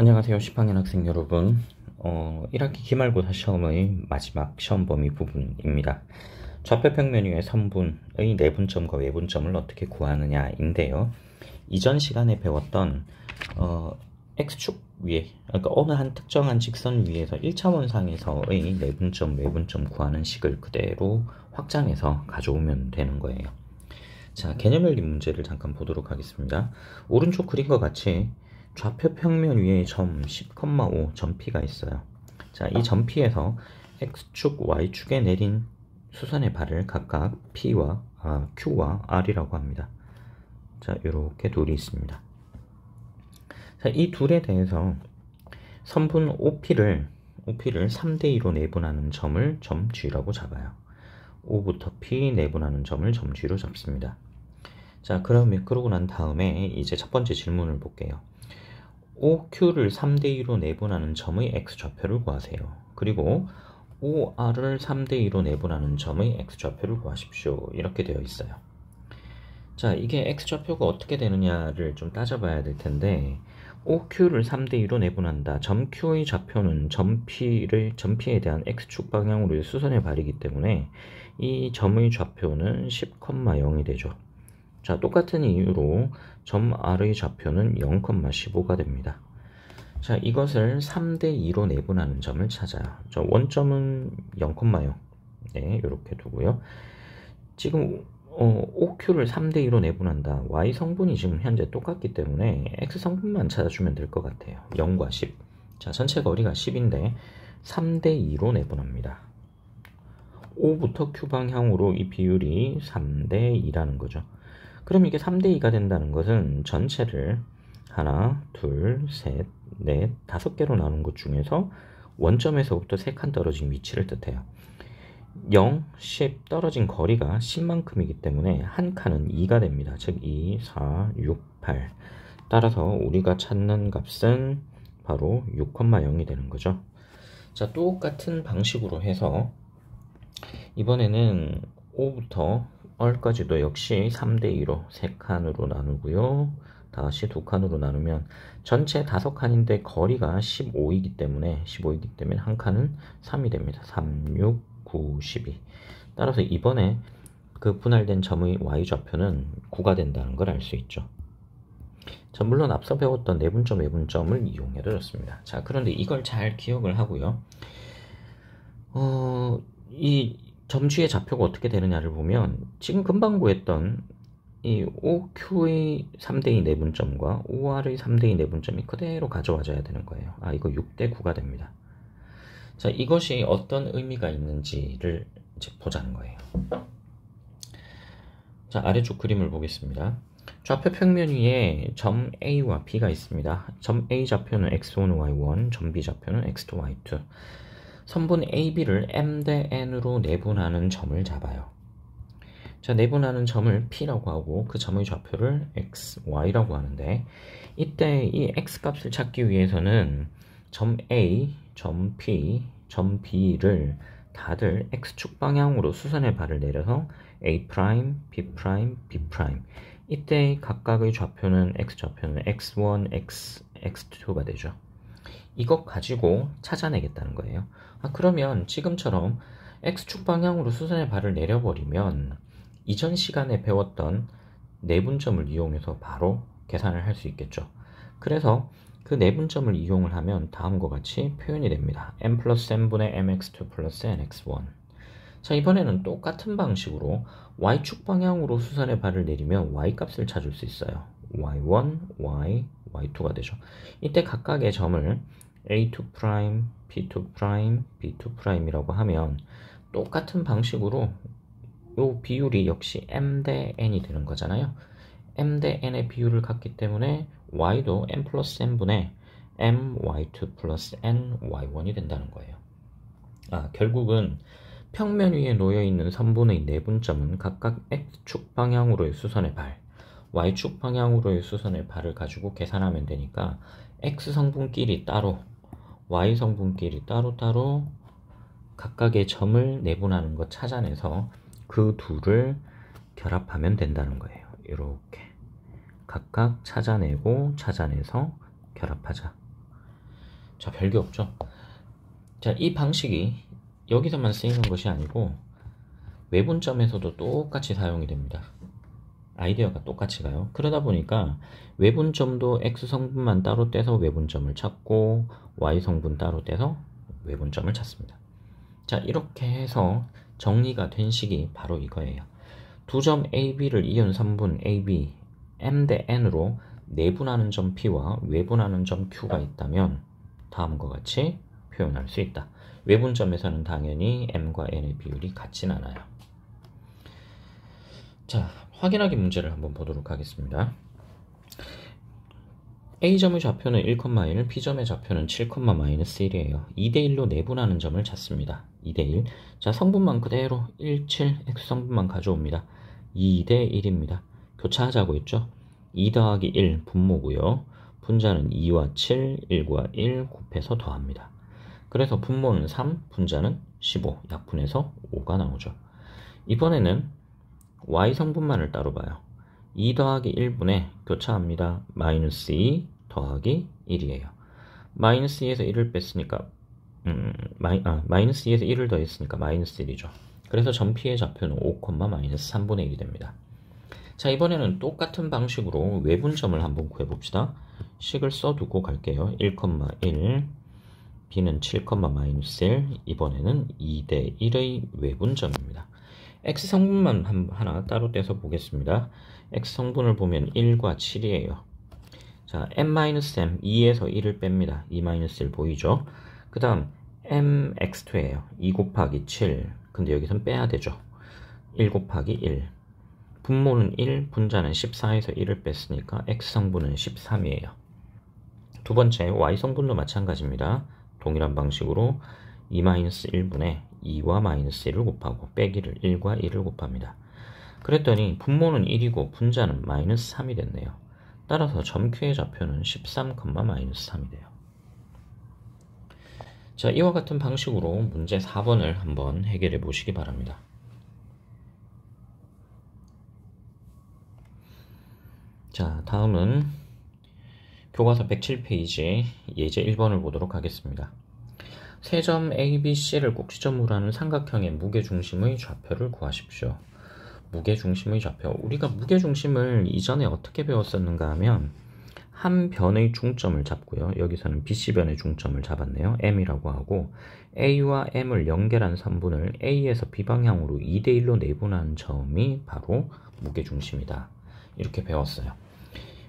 안녕하세요. 10학년 학생 여러분. 1학기 기말고사 시험의 마지막 시험 범위 부분입니다. 좌표평면 위의 선분의 내분점과 외분점을 어떻게 구하느냐인데요. 이전 시간에 배웠던 X축 위에, 그러니까 어느 한 특정한 직선 위에서 1차원상에서의 내분점, 외분점 구하는 식을 그대로 확장해서 가져오면 되는 거예요. 자, 개념열리 문제를 잠깐 보도록 하겠습니다. 오른쪽 그림과 같이 좌표 평면 위에 점 10,5 점 P가 있어요. 자, 이 점 P에서 X축, Y축에 내린 수선의 발을 각각 Q와 R이라고 합니다. 자, 이렇게 둘이 있습니다. 자, 이 둘에 대해서 선분 OP를 3대2로 내분하는 점을 점 G라고 잡아요. O부터 P 내분하는 점을 점 G로 잡습니다. 자, 그러고 난 다음에 이제 첫 번째 질문을 볼게요. OQ를 3대2로 내분하는 점의 X좌표를 구하세요. 그리고 OR을 3대2로 내분하는 점의 X좌표를 구하십시오. 이렇게 되어 있어요. 자, 이게 X좌표가 어떻게 되느냐를 좀 따져봐야 될 텐데, OQ를 3대2로 내분한다. 점 Q의 좌표는 점 P에 대한 X축 방향으로의 수선의 발이기 때문에 이 점의 좌표는 10,0이 되죠. 자, 똑같은 이유로 점 R의 좌표는 0,15가 됩니다. 자, 이것을 3대2로 내분하는 점을 찾아요. 저 원점은 0,0. 네, 이렇게 두고요. 지금 OQ를 3대2로 내분한다. Y 성분이 지금 현재 똑같기 때문에 X 성분만 찾아주면 될 것 같아요. 0과 10. 자, 전체 거리가 10인데 3대2로 내분합니다. O부터 Q 방향으로 이 비율이 3대2라는 거죠. 그럼 이게 3대2가 된다는 것은 전체를 하나, 둘, 셋, 넷, 5개로 나눈 것 중에서 원점에서부터 3칸 떨어진 위치를 뜻해요. 0, 10 떨어진 거리가 10만큼이기 때문에 한 칸은 2가 됩니다. 즉 2, 4, 6, 8. 따라서 우리가 찾는 값은 바로 6,0이 되는 거죠. 자, 똑같은 방식으로 해서 이번에는 O부터 R까지도 역시 3대2로 3칸으로 나누고요. 다시 2칸으로 나누면 전체 5칸인데 거리가 15이기 때문에 한 칸은 3이 됩니다. 3, 6, 9, 12. 따라서 이번에 그 분할된 점의 Y좌표는 9가 된다는 걸 알 수 있죠. 자, 물론 앞서 배웠던 내분점, 외분점을 이용해도 좋습니다. 자, 그런데 이걸 잘 기억을 하고요. 이 점주의 좌표가 어떻게 되느냐를 보면 지금 금방 구했던 이 OQ의 3대2 내분점과 OR의 3대2 내분점이 그대로 가져와줘야 되는 거예요. 아, 이거 6대9가 됩니다. 자, 이것이 어떤 의미가 있는지를 이제 보자는 거예요. 자, 아래쪽 그림을 보겠습니다. 좌표 평면 위에 점 A와 B가 있습니다. 점 A 좌표는 X1, Y1, 점 B 좌표는 X2, Y2. 선분 AB를 M 대 N으로 내분하는 점을 잡아요. 자, 내분하는 점을 P라고 하고 그 점의 좌표를 X, Y라고 하는데 이때 이 X 값을 찾기 위해서는 점 A, 점 P, 점 B를 다들 X축 방향으로 수선의 발을 내려서 A', B', B'. 이때 각각의 좌표는 X좌표는 X1, X2가 되죠. 이것 가지고 찾아내겠다는 거예요. 아, 그러면 지금처럼 X축 방향으로 수선의 발을 내려버리면 이전 시간에 배웠던 내분점을 이용해서 바로 계산을 할 수 있겠죠. 그래서 그 내분점을 이용을 하면 다음과 같이 표현이 됩니다. m 플러스 n분의 mx2 플러스 nx1. 자, 이번에는 똑같은 방식으로 y축 방향으로 수선의 발을 내리면 y값을 찾을 수 있어요. y1, y2가 되죠. 이때 각각의 점을 A2', P2', B2'이라고 하면 똑같은 방식으로 이 비율이 역시 m 대 n이 되는 거잖아요. m 대 n의 비율을 갖기 때문에 y도 m 플러스 n분의 m y2 플러스 n y1이 된다는 거예요. 아, 결국은 평면 위에 놓여있는 선분의 내분점은 각각 x축 방향으로의 수선의 발, y축 방향으로의 수선의 발을 가지고 계산하면 되니까 x 성분끼리 따로, y 성분끼리 따로따로 각각의 점을 내분하는 것 찾아내서 그 둘을 결합하면 된다는 거예요. 이렇게 각각 찾아내고 찾아내서 결합하자. 자, 별게 없죠. 자, 이 방식이 여기서만 쓰이는 것이 아니고 외분점에서도 똑같이 사용이 됩니다. 아이디어가 똑같이 가요. 그러다 보니까 외분점도 X성분만 따로 떼서 외분점을 찾고 Y성분 따로 떼서 외분점을 찾습니다. 자, 이렇게 해서 정리가 된 식이 바로 이거예요. 두 점 AB를 이은 성분 AB M 대 N으로 내분하는 점 P와 외분하는 점 Q가 있다면 다음과 같이 표현할 수 있다. 외분점에서는 당연히 M과 N의 비율이 같진 않아요. 자, 확인하기 문제를 한번 보도록 하겠습니다. A점의 좌표는 1,1, B점의 좌표는 7,-1이에요. 2대1로 내분하는 점을 찾습니다. 2대1. 자, 성분만 그대로 1, 7, X성분만 가져옵니다. 2대1입니다. 교차하자고 했죠? 2 더하기 1 분모고요. 분자는 2와 7, 1과 1 곱해서 더합니다. 그래서 분모는 3, 분자는 15, 약분해서 5가 나오죠. 이번에는 Y성분만을 따로 봐요. 2 더하기 1분의 교차합니다. 마이너스 2 더하기 1이에요. 마이너스 2에서 1을 뺐으니까 마이너스 2에서 1을 더했으니까 마이너스 1이죠. 그래서 점피의 좌표는 5, 마이너스 3분의 1이 됩니다. 자, 이번에는 똑같은 방식으로 외분점을 한번 구해봅시다. 식을 써두고 갈게요. 1,1 B는 7, 마이너스 1 이번에는 2대 1의 외분점입니다. X성분만 하나 따로 떼서 보겠습니다. X성분을 보면 1과 7이에요. 자, M-M, 2에서 1을 뺍니다. 2-1 보이죠? 그 다음 MX2예요. 2 곱하기 7. 근데 여기선 빼야 되죠. 1 곱하기 1. 분모는 1, 분자는 14에서 1을 뺐으니까 X성분은 13이에요. 두 번째 Y성분도 마찬가지입니다. 동일한 방식으로 2-1분의 2와 마이너스 1을 곱하고 빼기를 1과 1을 곱합니다. 그랬더니 분모는 1이고 분자는 마이너스 3이 됐네요. 따라서 점 Q의 좌표는 13, 마이너스 3이 돼요. 자, 이와 같은 방식으로 문제 4번을 한번 해결해 보시기 바랍니다. 자, 다음은 교과서 107페이지 예제 1번을 보도록 하겠습니다. 세 점 A, B, C를 꼭지점으로 하는 삼각형의 무게중심의 좌표를 구하십시오. 무게중심의 좌표. 우리가 무게중심을 이전에 어떻게 배웠었는가 하면 한 변의 중점을 잡고요. 여기서는 BC변의 중점을 잡았네요. M이라고 하고 A와 M을 연결한 선분을 A에서 B방향으로 2대1로 내분한 점이 바로 무게중심이다. 이렇게 배웠어요.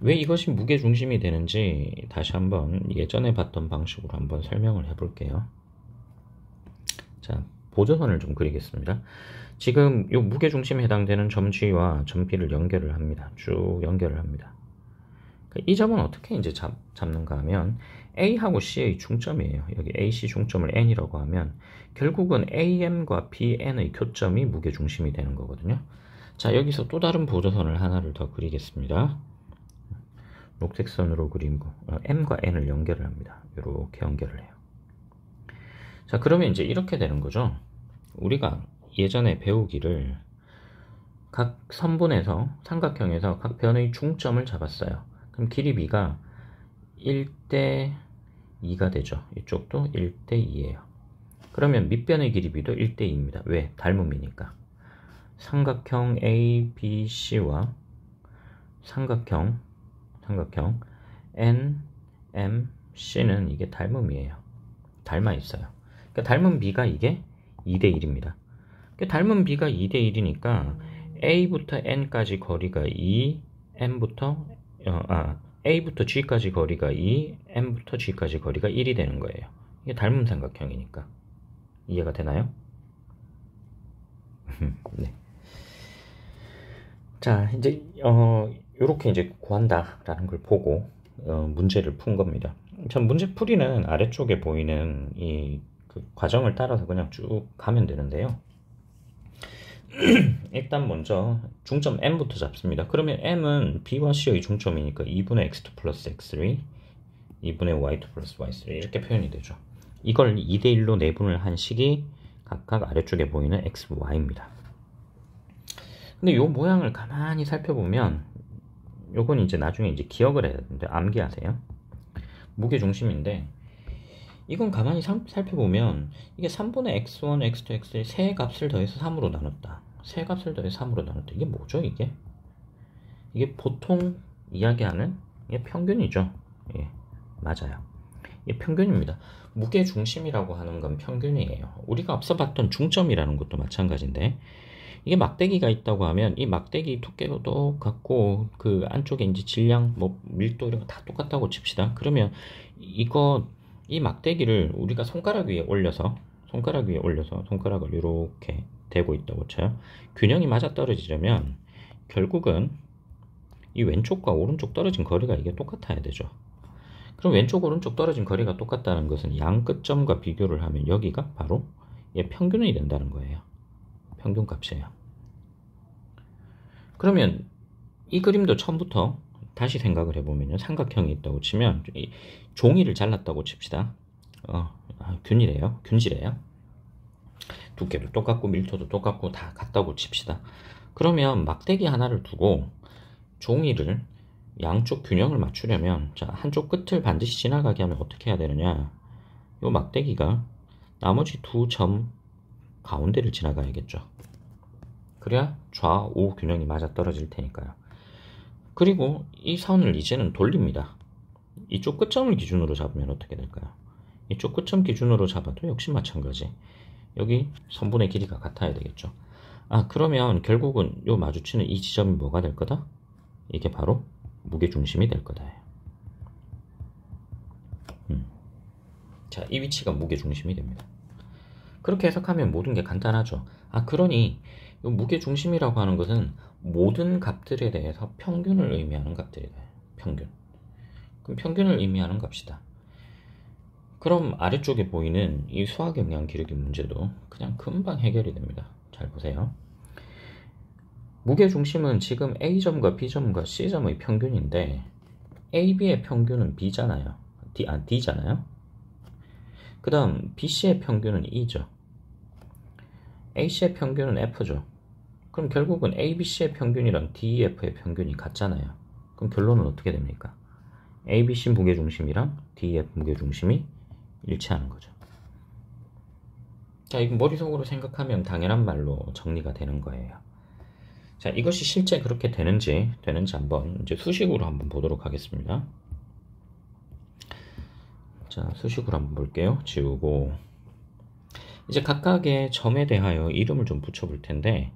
왜 이것이 무게중심이 되는지 다시 한번 예전에 봤던 방식으로 한번 설명을 해볼게요. 자, 보조선을 좀 그리겠습니다. 지금 이 무게중심에 해당되는 점 G와 점 B를 연결을 합니다. 쭉 연결을 합니다. 이 점은 어떻게 이제 잡는가 하면 A하고 C의 중점이에요. 여기 AC 중점을 N이라고 하면 결국은 AM과 BN의 교점이 무게중심이 되는 거거든요. 자, 여기서 또 다른 보조선을 하나를 더 그리겠습니다. 녹색 선으로 그리고 M과 N을 연결을 합니다. 이렇게 연결을 해요. 자, 그러면 이제 이렇게 되는 거죠. 우리가 예전에 배우기를 각 선분에서 삼각형에서 각 변의 중점을 잡았어요. 그럼 길이 B가 1대 2가 되죠. 이쪽도 1대 2예요. 그러면 밑변의 길이 B도 1대 2입니다. 왜? 닮음이니까. 삼각형 ABC와 삼각형 NMC는 이게 닮음이에요. 닮아 있어요. 그러니까 닮은 B가 이게 2대 1입니다. 그러니까 닮은 B가 2대 1이니까 A부터 N까지 거리가 2, A부터 G까지 거리가 2, M부터 G까지 거리가 1이 되는 거예요. 이게 닮은 삼각형이니까. 이해가 되나요? 네. 자, 이제 이렇게 이제 구한다라는 걸 보고 문제를 푼 겁니다. 전 문제 풀이는 아래쪽에 보이는 이 그 과정을 따라서 그냥 쭉 가면 되는데요. 일단 먼저 중점 M부터 잡습니다. 그러면 M은 B와 C의 중점이니까 2분의 X2 플러스 X3 2분의 Y2 플러스 Y3 이렇게 표현이 되죠. 이걸 2대1로 내분을 한 식이 각각 아래쪽에 보이는 X, Y입니다. 근데 이 모양을 가만히 살펴보면 요건 이제 나중에 이제 기억을 해야 되는데 암기하세요. 무게중심인데 이건 가만히 살펴보면 이게 3분의 x1, x2, x3 세 값을 더해서 3으로 나눴다. 세 값을 더해서 3으로 나눴다. 이게 뭐죠, 이게? 이게 보통 이야기하는 이게 평균이죠. 예, 맞아요. 이게 평균입니다. 무게 중심이라고 하는 건 평균이에요. 우리가 앞서 봤던 중점이라는 것도 마찬가지인데, 이게 막대기가 있다고 하면 이 막대기 두께도 똑같고 그 안쪽에 이제 질량, 뭐 밀도 이런 거 다 똑같다고 칩시다. 그러면 이 막대기를 우리가 손가락 위에 올려서 손가락을 이렇게 대고 있다고 쳐요. 균형이 맞아 떨어지려면 결국은 이 왼쪽과 오른쪽 떨어진 거리가 이게 똑같아야 되죠. 그럼 왼쪽 오른쪽 떨어진 거리가 똑같다는 것은 양 끝점과 비교를 하면 여기가 바로 평균이 된다는 거예요. 평균 값이에요. 그러면 이 그림도 처음부터 다시 생각을 해보면요. 삼각형이 있다고 치면 종이를 잘랐다고 칩시다. 균이래요. 균질이에요. 두께도 똑같고 밀도도 똑같고 다 같다고 칩시다. 그러면 막대기 하나를 두고 종이를 양쪽 균형을 맞추려면 자, 한쪽 끝을 반드시 지나가게 하면 어떻게 해야 되느냐? 이 막대기가 나머지 두 점 가운데를 지나가야겠죠. 그래야 좌우 균형이 맞아 떨어질 테니까요. 그리고 이 선을 이제는 돌립니다. 이쪽 끝점을 기준으로 잡으면 어떻게 될까요? 이쪽 끝점 기준으로 잡아도 역시 마찬가지. 여기 선분의 길이가 같아야 되겠죠. 그러면 결국은 요 마주치는 이 지점이 뭐가 될 거다? 이게 바로 무게중심이 될 거다. 자, 이 위치가 무게중심이 됩니다. 그렇게 해석하면 모든 게 간단하죠. 그러니 이 무게중심이라고 하는 것은 모든 값들에 대해서 평균을 의미하는 값들이다. 평균. 그럼 평균을 의미하는 값이다. 그럼 아래쪽에 보이는 이 수학영향 기르기 문제도 그냥 금방 해결이 됩니다. 잘 보세요. 무게중심은 지금 A점과 B점과 C점의 평균인데 A, B의 평균은 B잖아요. D잖아요. 그 다음 BC의 평균은 E죠. AC의 평균은 F죠. 그럼 결국은 ABC의 평균이랑 DEF의 평균이 같잖아요. 그럼 결론은 어떻게 됩니까? ABC 무게중심이랑 DEF 무게중심이 일치하는 거죠. 자, 이거 머릿속으로 생각하면 당연한 말로 정리가 되는 거예요. 자, 이것이 실제 그렇게 되는지 한번 이제 수식으로 한번 보도록 하겠습니다. 자, 수식으로 한번 볼게요. 지우고 이제 각각의 점에 대하여 이름을 좀 붙여볼 텐데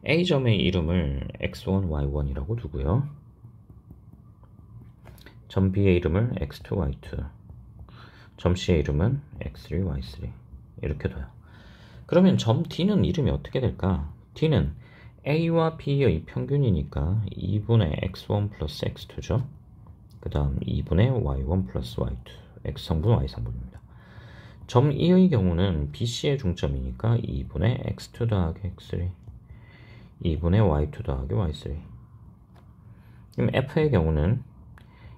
A점의 이름을 x1, y1이라고 두고요. 점 B의 이름을 x2, y2, 점 C의 이름은 x3, y3 이렇게 둬요. 그러면 점 D는 이름이 어떻게 될까? D는 A와 B의 평균이니까 2분의 x1 플러스 x2죠. 그 다음 2분의 y1 플러스 y2, x성분, y성분입니다. 점 E의 경우는 BC의 중점이니까 2분의 x2 더하기 x3, 2분의 y2 더하기 y3. 그럼 F의 경우는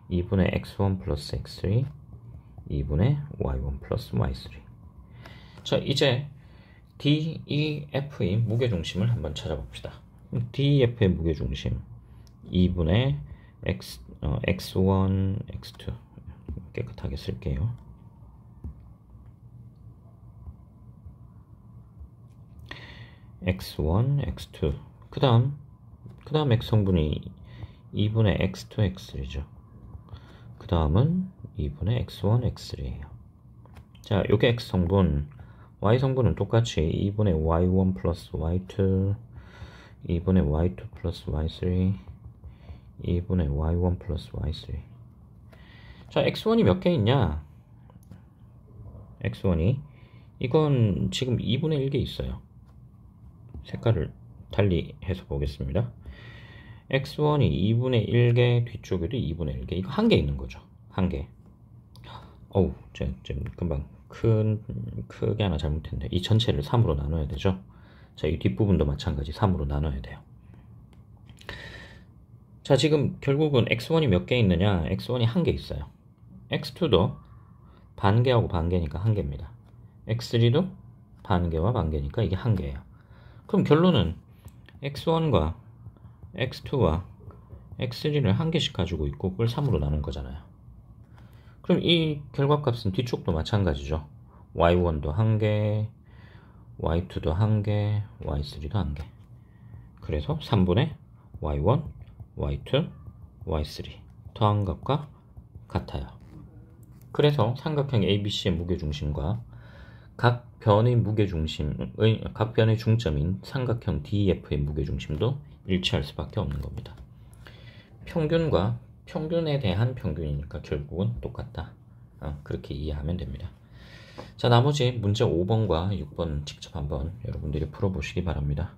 2분의 x1 플러스 x3, 2분의 y1 플러스 y3. 자, 이제 DEF의 무게중심을 한번 찾아봅시다. DEF의 무게중심 2분의 x1, x2 깨끗하게 쓸게요. x1, x2 그 다음 x성분이 2분의 x2, x3죠. 그 다음은 2분의 x1, x3예요. 자, 요게 x성분, y성분은 똑같이 2분의 y1 플러스 y2, 2분의 y2 플러스 y3, 2분의 y1 플러스 y3. 자, x1이 몇 개 있냐? x1이 이건 지금 2분의 1개 있어요. 색깔을 달리 해서 보겠습니다. x1이 2분의 1개, 뒤쪽에도 2분의 1개. 이거 한 개 있는 거죠. 한 개. 어우, 지금 금방 크게 하나 잘못했는데 이 전체를 3으로 나눠야 되죠. 자, 이 뒷부분도 마찬가지 3으로 나눠야 돼요. 자, 지금 결국은 x1이 몇 개 있느냐? x1이 한 개 있어요. x2도 반개하고 반개니까 한 개입니다. x3도 반개와 반개니까 이게 한 개예요. 그럼 결론은 x1과 x2와 x3를 한 개씩 가지고 있고 그걸 3으로 나눈 거잖아요. 그럼 이 결과값은 뒤쪽도 마찬가지죠. y1도 1개, y2도 1개, y3도 1개. 그래서 3분의 y1, y2, y3 더한 값과 같아요. 그래서 삼각형 ABC의 무게중심과 각 변의 중점인 삼각형 DEF의 무게중심도 일치할 수밖에 없는 겁니다. 평균과 평균에 대한 평균이니까 결국은 똑같다. 그렇게 이해하면 됩니다. 자, 나머지 문제 5번과 6번 직접 한번 여러분들이 풀어보시기 바랍니다.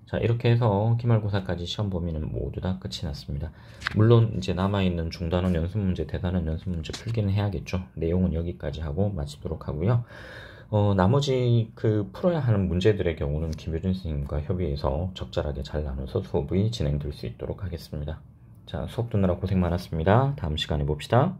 자, 이렇게 해서 기말고사까지 시험 범위는 모두 다 끝이 났습니다. 물론 이제 남아있는 중단원 연습문제, 대단원 연습문제 풀기는 해야겠죠. 내용은 여기까지 하고 마치도록 하고요. 나머지 풀어야 하는 문제들의 경우는 김효준 선생님과 협의해서 적절하게 잘 나눠서 수업이 진행될 수 있도록 하겠습니다. 자, 수업 듣느라 고생 많았습니다. 다음 시간에 봅시다.